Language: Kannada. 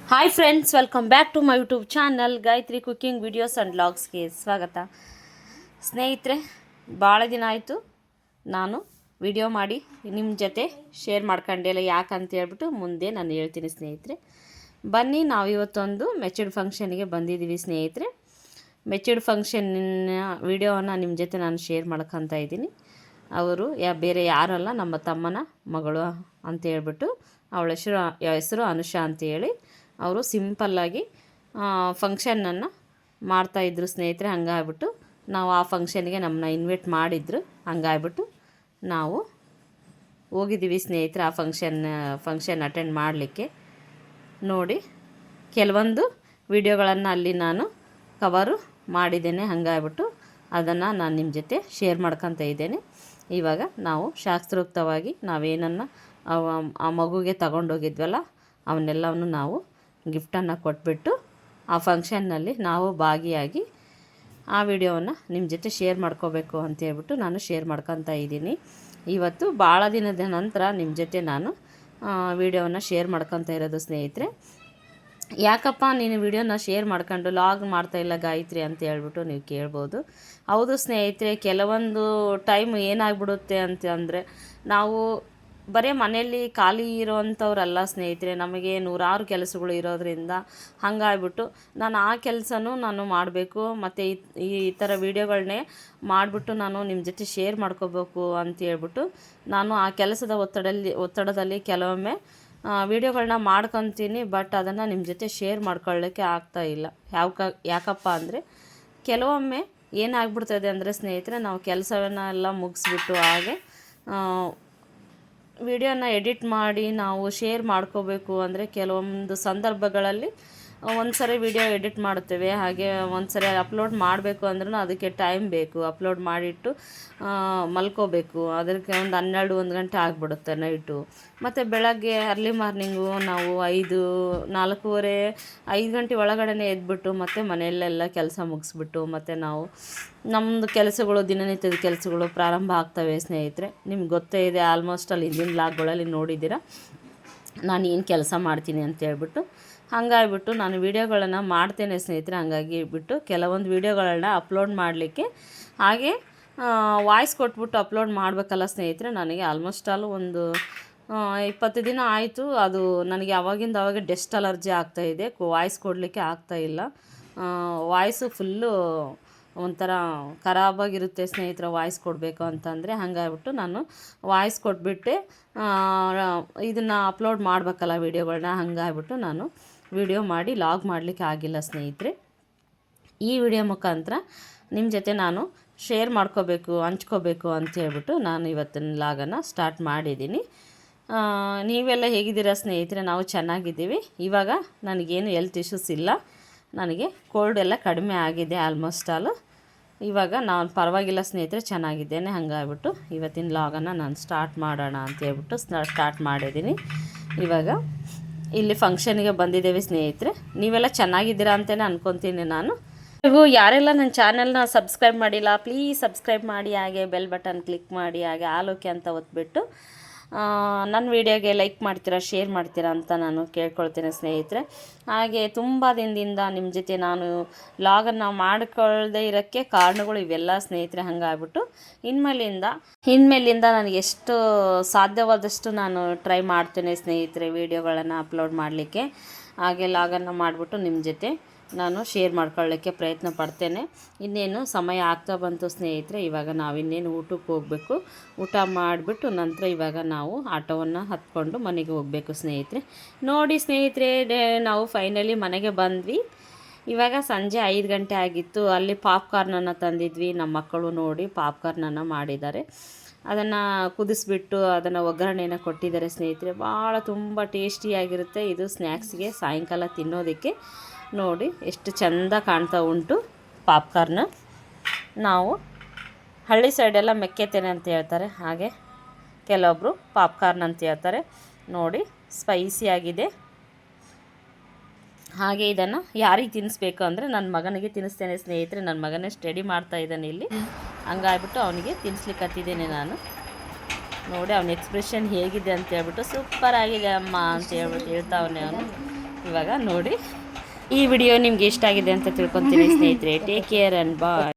Hi friends, welcome back to my YouTube channel Gayatri cooking videos and ವ್ಲಾಗ್ಸ್ಗೆ ಸ್ವಾಗತ. ಸ್ನೇಹಿತರೆ, ಭಾಳ ದಿನ ಆಯಿತು ನಾನು ವಿಡಿಯೋ ಮಾಡಿ ನಿಮ್ಮ ಜೊತೆ ಶೇರ್ ಮಾಡ್ಕೊಂಡಿಲ್ಲ. ಯಾಕಂತ ಹೇಳ್ಬಿಟ್ಟು ಮುಂದೆ ನಾನು ಹೇಳ್ತೀನಿ ಸ್ನೇಹಿತರೆ. ಬನ್ನಿ, ನಾವಿವತ್ತೊಂದು ಮೆಚೂರ್ಡ್ ಫಂಕ್ಷನ್ಗೆ ಬಂದಿದ್ದೀವಿ ಸ್ನೇಹಿತರೆ. ಮೆಚೂರ್ಡ್ ಫಂಕ್ಷನ್ನ ವಿಡಿಯೋವನ್ನು ನಿಮ್ಮ ಜೊತೆ ನಾನು ಶೇರ್ ಮಾಡ್ಕೊತಾ ಇದ್ದೀನಿ. ಅವರು ಬೇರೆ ಯಾರಲ್ಲ, ನಮ್ಮ ತಮ್ಮನ ಮಗಳು ಅಂತ ಹೇಳ್ಬಿಟ್ಟು. ಅವಳ ಹೆಸರು ಅನುಷಾ ಅಂತೇಳಿ. ಅವರು ಸಿಂಪಲ್ಲಾಗಿ ಫಂಕ್ಷನನ್ನು ಮಾಡ್ತಾಯಿದ್ರು ಸ್ನೇಹಿತರೆ. ಹಂಗಾಗ್ಬಿಟ್ಟು ನಾವು ಆ ಫಂಕ್ಷನ್ಗೆ ನಮ್ಮನ್ನ ಇನ್ವೈಟ್ ಮಾಡಿದ್ರು. ಹಂಗಾಗ್ಬಿಟ್ಟು ನಾವು ಹೋಗಿದ್ದೀವಿ ಸ್ನೇಹಿತರೆ ಆ ಫಂಕ್ಷನ್ ಅಟೆಂಡ್ ಮಾಡಲಿಕ್ಕೆ. ನೋಡಿ, ಕೆಲವೊಂದು ವಿಡಿಯೋಗಳನ್ನು ಅಲ್ಲಿ ನಾನು ಕವರು ಮಾಡಿದ್ದೇನೆ. ಹಂಗಾಗ್ಬಿಟ್ಟು ಅದನ್ನು ನಾನು ನಿಮ್ಮ ಜೊತೆ ಶೇರ್ ಮಾಡ್ಕೊತ ಇದ್ದೇನೆ. ಇವಾಗ ನಾವು ಶಾಸ್ತ್ರೋಕ್ತವಾಗಿ ನಾವೇನನ್ನು ಆ ಮಗುಗೆ ತಗೊಂಡೋಗಿದ್ವಲ್ಲ ಅವನ್ನೆಲ್ಲವನ್ನು ನಾವು ಗಿಫ್ಟನ್ನು ಕೊಟ್ಬಿಟ್ಟು ಆ ಫಂಕ್ಷನ್ನಲ್ಲಿ ನಾವು ಭಾಗಿಯಾಗಿ ಆ ವಿಡಿಯೋವನ್ನು ನಿಮ್ಮ ಜೊತೆ ಶೇರ್ ಮಾಡ್ಕೋಬೇಕು ಅಂತ ಹೇಳ್ಬಿಟ್ಟು ನಾನು ಶೇರ್ ಮಾಡ್ಕೊತಾ ಇದ್ದೀನಿ. ಇವತ್ತು ಭಾಳ ದಿನದ ನಂತರ ನಿಮ್ಮ ಜೊತೆ ನಾನು ವಿಡಿಯೋವನ್ನು ಶೇರ್ ಮಾಡ್ಕೊತಾ ಇರೋದು ಸ್ನೇಹಿತರೆ. ಯಾಕಪ್ಪ ನೀನು ವಿಡಿಯೋನ ಶೇರ್ ಮಾಡ್ಕೊಂಡು ಲಾಗ್ ಮಾಡ್ತಾಯಿಲ್ಲ ಗಾಯತ್ರಿ ಅಂತ ಹೇಳ್ಬಿಟ್ಟು ನೀವು ಕೇಳ್ಬೋದು. ಹೌದು ಸ್ನೇಹಿತರೆ, ಕೆಲವೊಂದು ಟೈಮ್ ಏನಾಗ್ಬಿಡುತ್ತೆ ಅಂತಂದರೆ, ನಾವು ಬರೀ ಮನೆಯಲ್ಲಿ ಖಾಲಿ ಇರೋವಂಥವ್ರಲ್ಲ ಸ್ನೇಹಿತರೆ. ನಮಗೆ ನೂರಾರು ಕೆಲಸಗಳು ಇರೋದರಿಂದ ಹಾಗಾಗ್ಬಿಟ್ಟು ನಾನು ಆ ಕೆಲಸನೂ ನಾನು ಮಾಡಬೇಕು, ಮತ್ತು ಈ ಥರ ವೀಡಿಯೋಗಳನ್ನೇ ಮಾಡಿಬಿಟ್ಟು ನಾನು ನಿಮ್ಮ ಜೊತೆ ಶೇರ್ ಮಾಡ್ಕೋಬೇಕು ಅಂತ ಹೇಳ್ಬಿಟ್ಟು ನಾನು ಆ ಕೆಲಸದ ಒತ್ತಡದಲ್ಲಿ ಕೆಲವೊಮ್ಮೆ ವೀಡಿಯೋಗಳನ್ನ ಮಾಡ್ಕೊತೀನಿ. ಬಟ್ ಅದನ್ನು ನಿಮ್ಮ ಜೊತೆ ಶೇರ್ ಮಾಡ್ಕೊಳ್ಳೋಕ್ಕೆ ಆಗ್ತಾಯಿಲ್ಲ. ಯಾಕಪ್ಪ ಅಂದರೆ, ಕೆಲವೊಮ್ಮೆ ಏನಾಗ್ಬಿಡ್ತದೆ ಅಂದರೆ ಸ್ನೇಹಿತರೆ, ನಾವು ಕೆಲಸವನ್ನೆಲ್ಲ ಮುಗಿಸ್ಬಿಟ್ಟು ಹಾಗೆ ವಿಡಿಯೋನ ಎಡಿಟ್ ಮಾಡಿ ನಾವು ಶೇರ್ ಮಾಡ್ಕೋಬೇಕು ಅಂದರೆ ಕೆಲವೊಂದು ಸಂದರ್ಭಗಳಲ್ಲಿ ಒಂದು ಸರಿ ವಿಡಿಯೋ ಎಡಿಟ್ ಮಾಡುತ್ತೇವೆ, ಹಾಗೆ ಒಂದು ಸರಿ ಅಪ್ಲೋಡ್ ಮಾಡಬೇಕು ಅಂದ್ರೂ ಅದಕ್ಕೆ ಟೈಮ್ ಬೇಕು. ಅಪ್ಲೋಡ್ ಮಾಡಿಟ್ಟು ಮಲ್ಕೋಬೇಕು, ಅದಕ್ಕೆ ಒಂದು 12-1 ಗಂಟೆ ಆಗಿಬಿಡುತ್ತೆ ನೈಟು. ಮತ್ತು ಬೆಳಗ್ಗೆ ಅರ್ಲಿ ಮಾರ್ನಿಂಗು ನಾವು 4:45 ಗಂಟೆ ಒಳಗಡೆ ಎದ್ಬಿಟ್ಟು ಮತ್ತು ಮನೆಯಲ್ಲೆಲ್ಲ ಕೆಲಸ ಮುಗಿಸ್ಬಿಟ್ಟು ಮತ್ತು ನಾವು ನಮ್ಮದು ಕೆಲಸಗಳು, ದಿನನಿತ್ಯದ ಕೆಲಸಗಳು ಪ್ರಾರಂಭ ಆಗ್ತವೆ ಸ್ನೇಹಿತರೆ. ನಿಮ್ಗೆ ಗೊತ್ತೇ ಇದೆ, ಆಲ್ಮೋಸ್ಟ್ ಅಲ್ಲಿ ಹಿಂದಿನ ವ್ಲಾಗ್ಗಳಲ್ಲಿ ನೋಡಿದ್ದೀರಾ ನಾನು ಏನು ಕೆಲಸ ಮಾಡ್ತೀನಿ ಅಂತ ಹೇಳ್ಬಿಟ್ಟು. ಹಾಗಾಗಿಬಿಟ್ಟು ನಾನು ವೀಡಿಯೋಗಳನ್ನು ಮಾಡ್ತೇನೆ ಸ್ನೇಹಿತರೆ. ಹಾಗಾಗಿ ಬಿಟ್ಟು ಕೆಲವೊಂದು ವೀಡಿಯೋಗಳನ್ನ ಅಪ್ಲೋಡ್ ಮಾಡಲಿಕ್ಕೆ ಹಾಗೆ ವಾಯ್ಸ್ ಕೊಟ್ಬಿಟ್ಟು ಅಪ್ಲೋಡ್ ಮಾಡಬೇಕಲ್ಲ ಸ್ನೇಹಿತರೆ. ನನಗೆ ಆಲ್ಮೋಸ್ಟ್ ಒಂದು 20 ದಿನ ಆಯಿತು. ಅದು ನನಗೆ ಅವಾಗೆ ಡಸ್ಟ್ ಅಲರ್ಜಿ ಆಗ್ತಾಯಿದೆ. ವಾಯ್ಸ್ ಕೊಡಲಿಕ್ಕೆ ಆಗ್ತಾಯಿಲ್ಲ. ವಾಯ್ಸು ಫುಲ್ಲು ಒಂಥರ ಖರಾಬಾಗಿರುತ್ತೆ ಸ್ನೇಹಿತರೆ ವಾಯ್ಸ್ ಕೊಡಬೇಕು ಅಂತಂದರೆ. ಹಾಗಾಗ್ಬಿಟ್ಟು ನಾನು ವಾಯ್ಸ್ ಕೊಟ್ಬಿಟ್ಟೆ ಇದನ್ನು ಅಪ್ಲೋಡ್ ಮಾಡಬೇಕಲ್ಲ ವೀಡಿಯೋಗಳನ್ನ. ಹಾಗಾಗ್ಬಿಟ್ಟು ನಾನು ವಿಡಿಯೋ ಮಾಡಿ ಲಾಗ್ ಮಾಡಲಿಕ್ಕೆ ಆಗಿಲ್ಲ ಸ್ನೇಹಿತರೆ. ಈ ವಿಡಿಯೋ ಮುಖಾಂತರ ನಿಮ್ಮ ಜೊತೆ ನಾನು ಶೇರ್ ಮಾಡ್ಕೋಬೇಕು, ಹಂಚ್ಕೋಬೇಕು ಅಂತ ಹೇಳ್ಬಿಟ್ಟು ನಾನು ಇವತ್ತಿನ ಲಾಗನ್ನು ಸ್ಟಾರ್ಟ್ ಮಾಡಿದ್ದೀನಿ. ನೀವೆಲ್ಲ ಹೇಗಿದ್ದೀರಾ ಸ್ನೇಹಿತರೆ? ನಾವು ಚೆನ್ನಾಗಿದ್ದೀವಿ. ಇವಾಗ ನನಗೇನು ಹೆಲ್ತ್ ಇಶ್ಯೂಸ್ ಇಲ್ಲ. ನನಗೆ ಕೋಲ್ಡ್ ಎಲ್ಲ ಕಡಿಮೆ ಆಗಿದೆ ಆಲ್ಮೋಸ್ಟ್ ಆಲ್. ಇವಾಗ ನಾನು ಪರವಾಗಿಲ್ಲ ಸ್ನೇಹಿತರೆ, ಚೆನ್ನಾಗಿದ್ದೇನೆ. ಹಾಗಾಗ್ಬಿಟ್ಟು ಇವತ್ತಿನ ಲಾಗನ್ನು ನಾನು ಸ್ಟಾರ್ಟ್ ಮಾಡೋಣ ಅಂತ ಹೇಳ್ಬಿಟ್ಟು ಸ್ಟಾರ್ಟ್ ಮಾಡಿದ್ದೀನಿ. ಇವಾಗ ಇಲ್ಲಿ ಫಂಕ್ಷನ್ಗೆ ಬಂದಿದ್ದೇವೆ ಸ್ನೇಹಿತರೆ. ನೀವೆಲ್ಲ ಚೆನ್ನಾಗಿದ್ದೀರಾ ಅಂತಲೇ ಅನ್ಕೊತೀನಿ ನಾನು. ನೀವು ಯಾರೆಲ್ಲ ನನ್ನ ಚಾನಲ್ನ ಸಬ್ಸ್ಕ್ರೈಬ್ ಮಾಡಿಲ್ಲ, ಪ್ಲೀಸ್ ಸಬ್ಸ್ಕ್ರೈಬ್ ಮಾಡಿ, ಹಾಗೆ ಬೆಲ್ ಬಟನ್ ಕ್ಲಿಕ್ ಮಾಡಿ, ಹಾಗೆ ಆಲೋಕೆ ಅಂತ ಒತ್ಬಿಟ್ಟು ನನ್ನ ವೀಡಿಯೋಗೆ ಲೈಕ್ ಮಾಡ್ತೀರಾ, ಶೇರ್ ಮಾಡ್ತೀರಾ ಅಂತ ನಾನು ಕೇಳ್ಕೊಳ್ತೇನೆ ಸ್ನೇಹಿತರೆ. ಹಾಗೆ ತುಂಬ ದಿನದಿಂದ ನಿಮ್ಮ ಜೊತೆ ನಾನು ಲಾಗನ್ನು ಮಾಡಿಕೊಳ್ಳದೆ ಇರೋಕ್ಕೆ ಕಾರಣಗಳು ಇವೆಲ್ಲ ಸ್ನೇಹಿತರೆ. ಹಾಗಾಗ್ಬಿಟ್ಟು ಇನ್ಮೇಲಿಂದ ನನಗೆ ಎಷ್ಟು ಸಾಧ್ಯವಾದಷ್ಟು ನಾನು ಟ್ರೈ ಮಾಡ್ತೇನೆ ಸ್ನೇಹಿತರೆ ವೀಡಿಯೋಗಳನ್ನು ಅಪ್ಲೋಡ್ ಮಾಡಲಿಕ್ಕೆ. ಹಾಗೆ ಲಾಗನ್ನು ಮಾಡಿಬಿಟ್ಟು ನಿಮ್ಮ ಜೊತೆ ನಾನು ಶೇರ್ ಮಾಡ್ಕೊಳ್ಳೋಕ್ಕೆ ಪ್ರಯತ್ನ ಪಡ್ತೇನೆ. ಇನ್ನೇನು ಸಮಯ ಆಗ್ತಾ ಬಂತು ಸ್ನೇಹಿತರೆ. ಇವಾಗ ನಾವಿನ್ನೇನು ಊಟಕ್ಕೆ ಹೋಗಬೇಕು. ಊಟ ಮಾಡಿಬಿಟ್ಟು ನಂತರ ಇವಾಗ ನಾವು ಆಟೋವನ್ನು ಹತ್ಕೊಂಡು ಮನೆಗೆ ಹೋಗಬೇಕು ಸ್ನೇಹಿತರೆ. ನೋಡಿ ಸ್ನೇಹಿತರೆ, ನಾವು ಫೈನಲಿ ಮನೆಗೆ ಬಂದ್ವಿ. ಇವಾಗ ಸಂಜೆ 5 ಗಂಟೆ ಆಗಿತ್ತು. ಅಲ್ಲಿ ಪಾಪ್ಕಾರ್ನನ್ನು ತಂದಿದ್ವಿ. ನಮ್ಮ ಮಕ್ಕಳು ನೋಡಿ ಪಾಪ್ಕಾರ್ನನ್ನು ಮಾಡಿದ್ದಾರೆ. ಅದನ್ನು ಕುದಿಸ್ಬಿಟ್ಟು ಅದನ್ನು ಒಗ್ಗರಣೆಯನ್ನು ಕೊಟ್ಟಿದ್ದಾರೆ ಸ್ನೇಹಿತರೆ. ಭಾಳ ತುಂಬ ಟೇಸ್ಟಿಯಾಗಿರುತ್ತೆ ಇದು ಸ್ನ್ಯಾಕ್ಸ್ಗೆ ಸಾಯಂಕಾಲ ತಿನ್ನೋದಕ್ಕೆ. ನೋಡಿ ಎಷ್ಟು ಚೆಂದ ಕಾಣ್ತಾ ಉಂಟು ಪಾಪ್ಕಾರ್ನ್. ನಾವು ಹಳ್ಳಿ ಸೈಡೆಲ್ಲ ಮೆಕ್ಕೆತೇನೆ ಅಂತ ಹೇಳ್ತಾರೆ, ಹಾಗೆ ಕೆಲವೊಬ್ಬರು ಪಾಪ್ಕಾರ್ನ್ ಅಂತ ಹೇಳ್ತಾರೆ. ನೋಡಿ ಸ್ಪೈಸಿಯಾಗಿದೆ. ಹಾಗೆ ಇದನ್ನು ಯಾರಿಗೆ ತಿನ್ನಿಸ್ಬೇಕು ಅಂದರೆ ನನ್ನ ಮಗನಿಗೆ ತಿನ್ನಿಸ್ತೇನೆ ಸ್ನೇಹಿತರೆ. ನನ್ನ ಮಗನೇ ಸ್ಟಡಿ ಮಾಡ್ತಾ ಇದ್ದಾನೆ ಇಲ್ಲಿ. ಹಂಗಾಗ್ಬಿಟ್ಟು ಅವನಿಗೆ ತಿನ್ನಿಸ್ಲಿಕ್ಕೆ ಹತ್ತಿದ್ದೇನೆ ನಾನು. ನೋಡಿ ಅವನ ಎಕ್ಸ್ಪ್ರೆಷನ್ ಹೇಗಿದೆ ಅಂತ ಹೇಳ್ಬಿಟ್ಟು, ಸೂಪರ್ ಆಗಿದೆ ಅಮ್ಮ ಅಂತ ಹೇಳ್ಬಿಟ್ಟು ಹೇಳ್ತಾವನೆ ಅವನು. ಇವಾಗ ನೋಡಿ ಈ ವಿಡಿಯೋ ನಿಮ್ಗೆ ಇಷ್ಟ ಆಗಿದೆ ಅಂತ ತಿಳ್ಕೊತೀನಿ ಸ್ನೇಹಿತರೆ. Take care and bye.